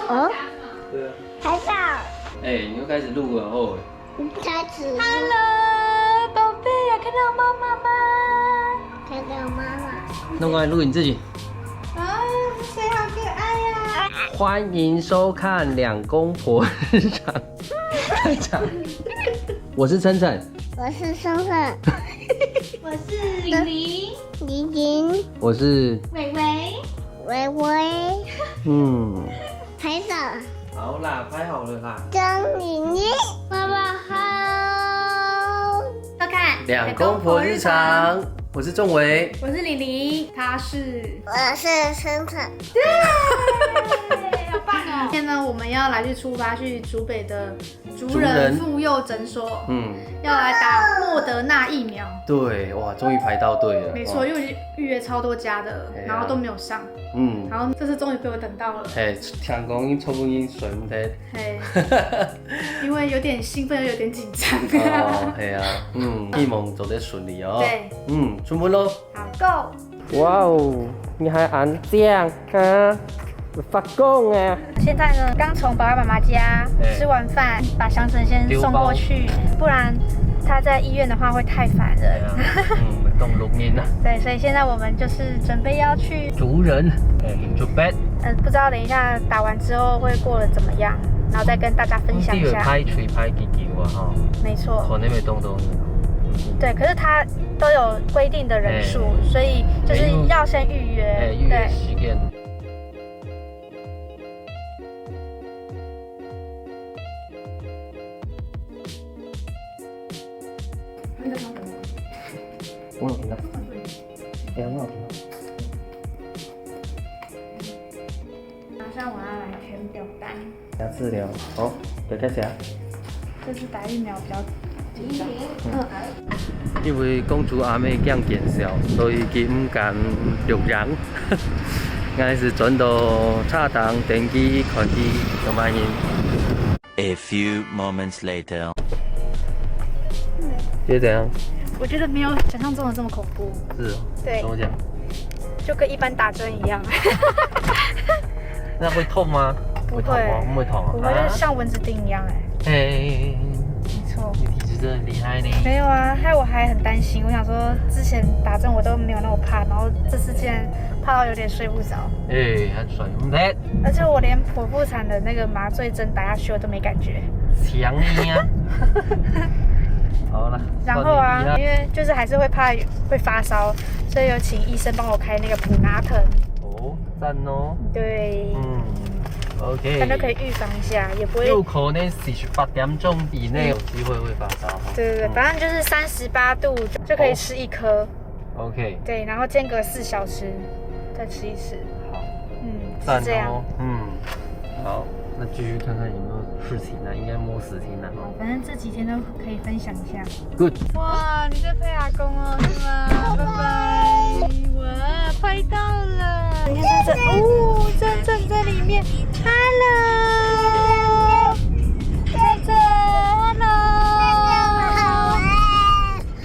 哦，对啊。拍照。哎，你又开始录了哦。开始。Hello， 宝贝，有看到妈妈吗？看到妈妈。弄过来录你自己。啊，谁好可爱呀！欢迎收看两公婆日常开场。我是琛琛，我是生生。我是玲玲，玲玲。我是伟伟。微微。拍照。好啦，拍好了啦。张玲玲。妈妈好。收看两公婆日常，我是仲维。我是玲玲，她是。我是生生。对，好棒哦！今天呢，我们要来出发去竹北的竹人妇幼诊所，要来打莫德纳疫苗。对，哇，终于排到队了。没错，因为预约超多家的，然后都没有上。然后这次终于被我等到了。嘿，听讲已冲已经顺体。嘿，因为有点兴奋又有点紧张。哦，系啊，希望走得顺利哦。对，出门喽。好 ，Go！ 哇哦，你还安这样啊？发功啊！现在呢，刚从爸爸妈妈家吃完饭，把祥子先送过去，不然他在医院的话会太烦人。动录音啊。对，所以现在我们就是准备要去竹人，竹北。不知道等一下打完之后会过得怎么样，然后再跟大家分享一下。拍嘴拍几几哇哈。没错。可能会动动。对，可是他都有规定的人数，所以就是要先预约。预约时间。我有听到，我有听到。马上我要来填表单。要治疗，好，就开始啊。这次打疫苗比较紧张。因为公主阿妹降减少，所以佢唔敢录人。硬是转到插档、电机、看机上班音。A few moments later. 觉得怎样？我觉得没有想象中的这么恐怖。是哦。对。怎么讲？就跟一般打针一样。那会痛吗？不会。不会痛啊。不会，就像蚊子叮一样哎。没错。你体质真的很厉害呢。没有啊，害我还很担心。我想说，之前打针我都没有那么怕，然后这次竟然怕到有点睡不着。很爽，而且我连剖腹产的那个麻醉针打下去我都没感觉。强你啊！好了。然后啊，因为就是还是会怕会发烧，所以有请医生帮我开那个普拿疼。哦，赞哦。对。OK。那就可以预防一下，也不会。有可能48点钟以内有机会会发烧。对，反正就是38度就可以吃1颗。OK。对，然后间隔4小时再吃一次。好。是这样。好，那继续看看有没有事情呢？应该摸10天了。反正这几天都可以分享一下。Good。哇，你在拍阿公哦，是吗？拜拜。哇，拍到了。你看这哦，真正在里面。Hello。真正 ，Hello。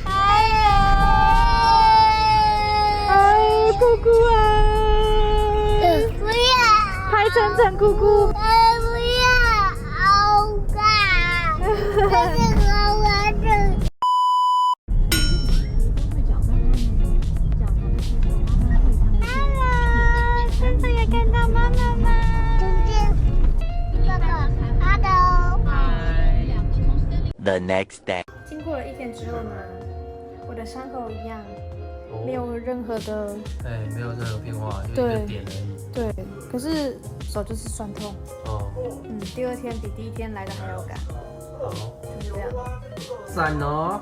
哎，姑姑啊。不要。拍真正姑姑。不要，好干。这是我的。Hello， 真的有看到妈妈吗？中间这个 Hello。The next day. 经过了1天之后呢，我的伤口一样，没有任何的，没有任何变化，就一个点而已。对，可是手就是酸痛。第2天比第1天来的还要赶。好，就是这样。赞哦。